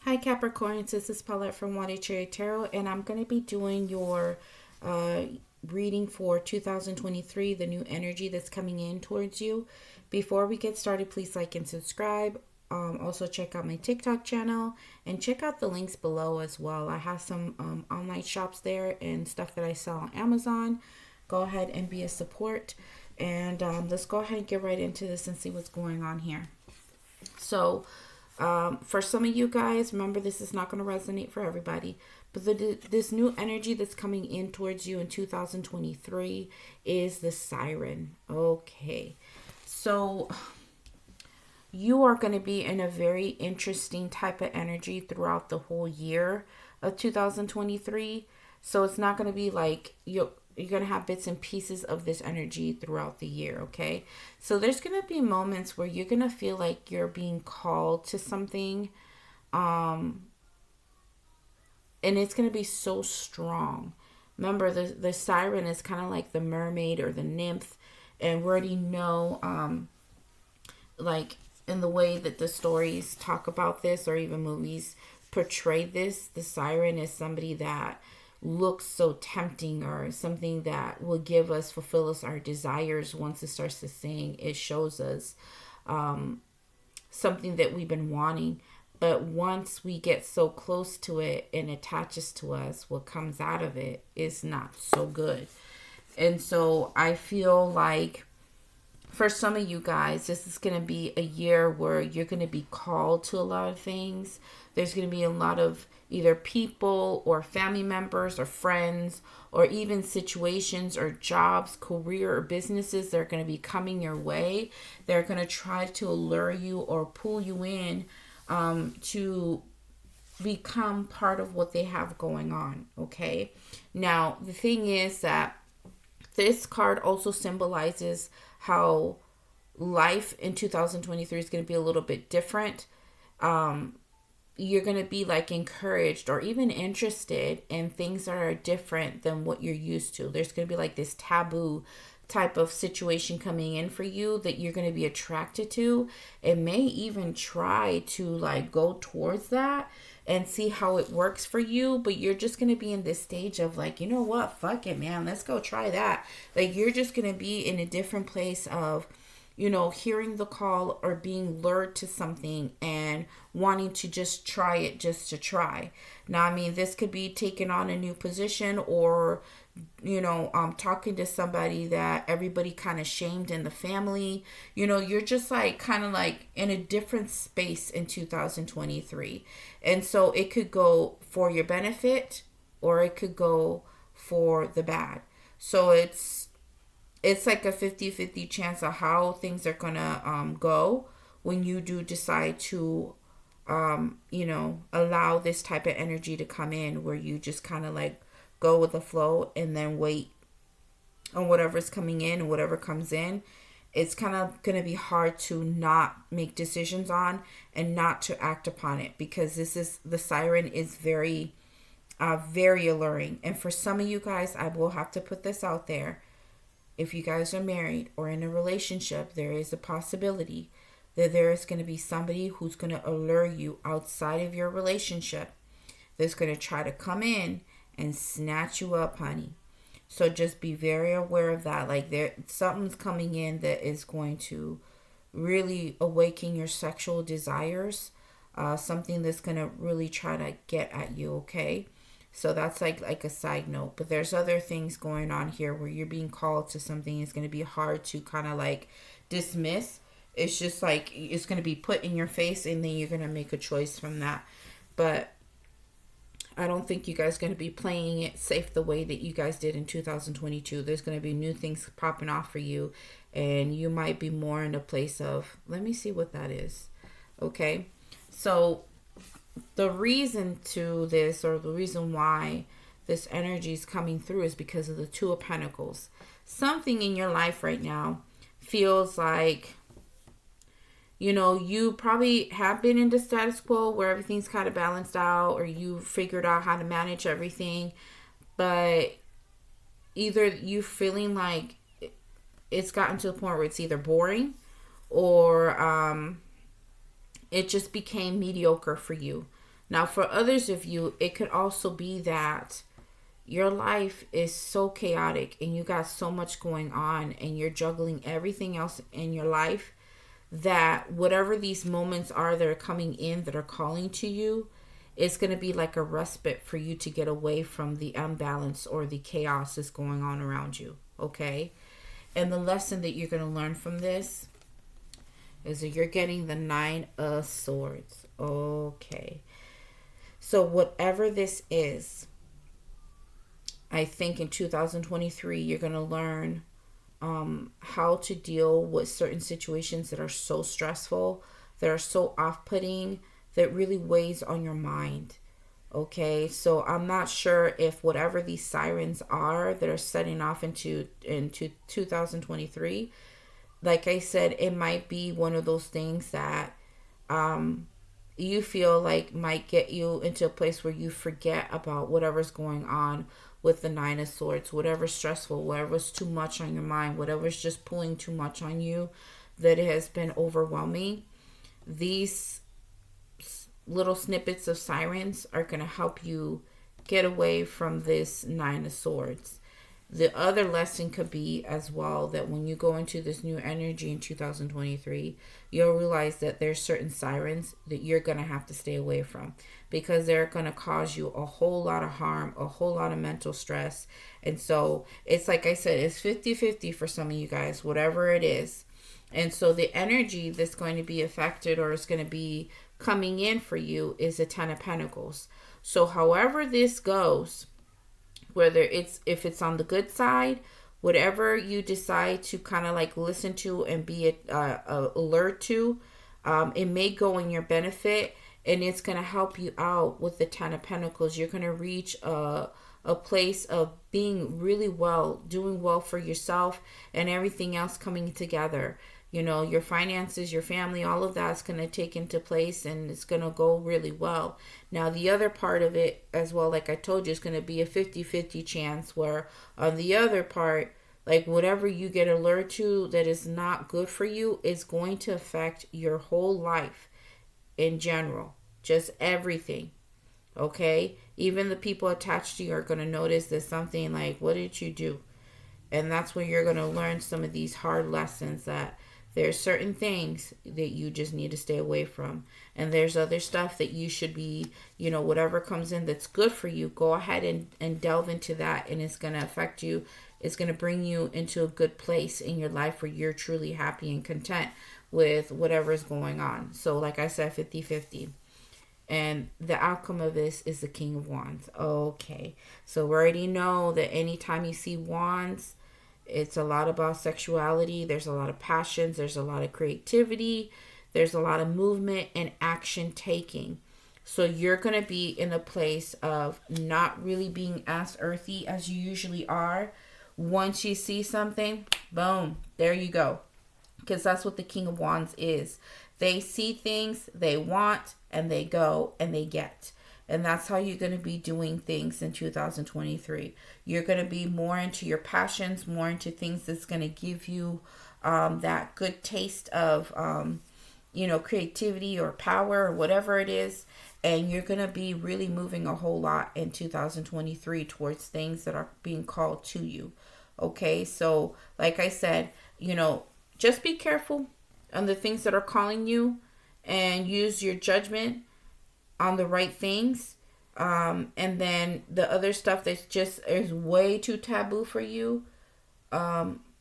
Hi Capricorn, this is Paulette from Water Cherry Tarot, and I'm going to be doing your uh, reading for 2023, the new energy that's coming in towards you. Before we get started, please like and subscribe. Also, check out my TikTok channel and check out the links below as well. I have some online shops there and stuff that I sell on Amazon. Go ahead and be a support. And let's go ahead and get right into this and see what's going on here. So, for some of you guys, remember this is not going to resonate for everybody, but this new energy that's coming in towards you in 2023 is the siren. Okay, so you are going to be in a very interesting type of energy throughout the whole year of 2023. So it's not going to be like you're going to have bits and pieces of this energy throughout the year, okay? So there's going to be moments where you're going to feel like you're being called to something, and it's going to be so strong. Remember, the siren is kind of like the mermaid or the nymph, and we already know, like, in the way that the stories talk about this or even movies portray this, the siren is somebody that looks so tempting or something that will fulfill us our desires. Once it starts to sing, it shows us something that we've been wanting. But once we get so close to it and attaches to us, what comes out of it is not so good. And so I feel like for some of you guys, this is going to be a year where you're going to be called to a lot of things. There's going to be a lot of either people or family members or friends or even situations or jobs, career or businesses that are going to be coming your way. They're going to try to allure you or pull you in to become part of what they have going on. Okay. Now, the thing is that this card also symbolizes how life in 2023 is going to be a little bit different. You're going to be like encouraged or even interested in things that are different than what you're used to. There's going to be like this taboo type of situation coming in for you that you're going to be attracted to. It may even try to like go towards that and see how it works for you, but you're just going to be in this stage of like, you know what, fuck it, man, let's go try that. Like, you're just going to be in a different place of, you know, hearing the call or being lured to something and wanting to just try it just to try. Now, I mean, this could be taking on a new position or, you know, talking to somebody that everybody kind of shamed in the family. You know, you're just like kind of like in a different space in 2023. And so it could go for your benefit or it could go for the bad. So it's like a 50-50 chance of how things are going to go when you do decide to, you know, allow this type of energy to come in where you just kind of like go with the flow and then wait on whatever's coming in and whatever comes in. It's kind of going to be hard to not make decisions on and not to act upon it because the siren is very, very alluring. And for some of you guys, I will have to put this out there. If you guys are married or in a relationship, there is a possibility that there is going to be somebody who's going to allure you outside of your relationship that's going to try to come in and snatch you up, honey. So just be very aware of that. Like something's coming in that is going to really awaken your sexual desires. Something that's going to really try to get at you, okay? So that's like a side note. But there's other things going on here where you're being called to something. It's going to be hard to kind of like dismiss. It's just like it's going to be put in your face and then you're going to make a choice from that. But I don't think you guys are going to be playing it safe the way that you guys did in 2022. There's going to be new things popping off for you. And you might be more in a place of, let me see what that is. Okay. So the reason to this, or the reason why this energy is coming through, is because of the Two of Pentacles. Something in your life right now feels like, you know, you probably have been in the status quo where everything's kind of balanced out, or you figured out how to manage everything, but either you feeling like it's gotten to the point where it's either boring or it just became mediocre for you. Now, for others of you, it could also be that your life is so chaotic and you got so much going on and you're juggling everything else in your life, that whatever these moments are that are coming in that are calling to you, it's going to be like a respite for you to get away from the imbalance or the chaos that's going on around you. Okay? And the lesson that you're going to learn from this is that you're getting the 9 of Swords. Okay. So whatever this is, I think in 2023, you're going to learn how to deal with certain situations that are so stressful, that are so off-putting, that really weighs on your mind. Okay, so I'm not sure if whatever these sirens are that are setting off into 2023, like I said, it might be one of those things that you feel like might get you into a place where you forget about whatever's going on with the 9 of Swords, whatever's stressful, whatever's too much on your mind, whatever's just pulling too much on you, that it has been overwhelming. These little snippets of sirens are going to help you get away from this 9 of Swords. The other lesson could be as well that when you go into this new energy in 2023, you'll realize that there's certain sirens that you're going to have to stay away from, because they're going to cause you a whole lot of harm, a whole lot of mental stress. And so it's like I said, it's 50-50 for some of you guys, whatever it is. And so the energy that's going to be affected or is going to be coming in for you is the 10 of Pentacles. So however this goes, whether if it's on the good side, whatever you decide to kind of like listen to and be alert to, it may go in your benefit, and it's going to help you out with the 10 of Pentacles. You're going to reach a place of being really well, doing well for yourself, and everything else coming together. You know, your finances, your family, all of that's going to take into place, and it's going to go really well. Now, the other part of it as well, like I told you, is going to be a 50-50 chance, where on the other part, like whatever you get alert to that is not good for you is going to affect your whole life in general. Just everything. Okay? Even the people attached to you are going to notice there's something like, what did you do? And that's when you're going to learn some of these hard lessons, that there's certain things that you just need to stay away from. And there's other stuff that you should be, you know, whatever comes in that's good for you, go ahead and delve into that. And it's going to affect you. It's going to bring you into a good place in your life where you're truly happy and content with whatever is going on. So like I said, 50-50. And the outcome of this is the King of Wands. Okay. So we already know that anytime you see wands, it's a lot about sexuality. There's a lot of passions. There's a lot of creativity. There's a lot of movement and action taking. So you're going to be in a place of not really being as earthy as you usually are. Once you see something, boom, there you go. Because that's what the King of Wands is. They see things, they want, and they go, and they get. And that's how you're going to be doing things in 2023. You're going to be more into your passions, more into things that's going to give you that good taste of, creativity or power or whatever it is. And you're going to be really moving a whole lot in 2023 towards things that are being called to you. Okay, so like I said, just be careful on the things that are calling you and use your judgment on the right things, and then the other stuff that just is way too taboo for you,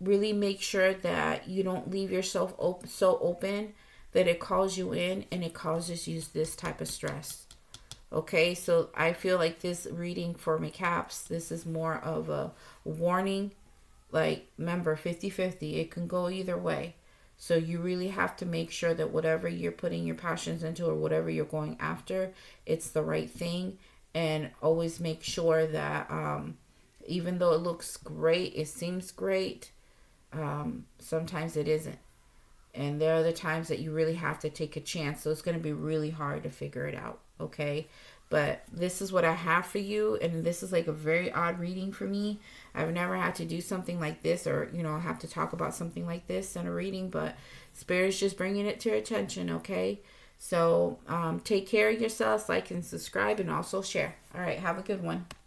really make sure that you don't leave yourself so open that it calls you in and it causes you this type of stress. Okay, so I feel like this reading for McCaps, this is more of a warning. Like, remember, 50-50, it can go either way. So you really have to make sure that whatever you're putting your passions into or whatever you're going after, it's the right thing. And always make sure that even though it looks great, it seems great, sometimes it isn't. And there are the times that you really have to take a chance. So it's going to be really hard to figure it out. Okay. But this is what I have for you. And this is like a very odd reading for me. I've never had to do something like this or, have to talk about something like this in a reading. But Spirit's just bringing it to your attention. Okay. So take care of yourselves, like and subscribe, and also share. All right, have a good one.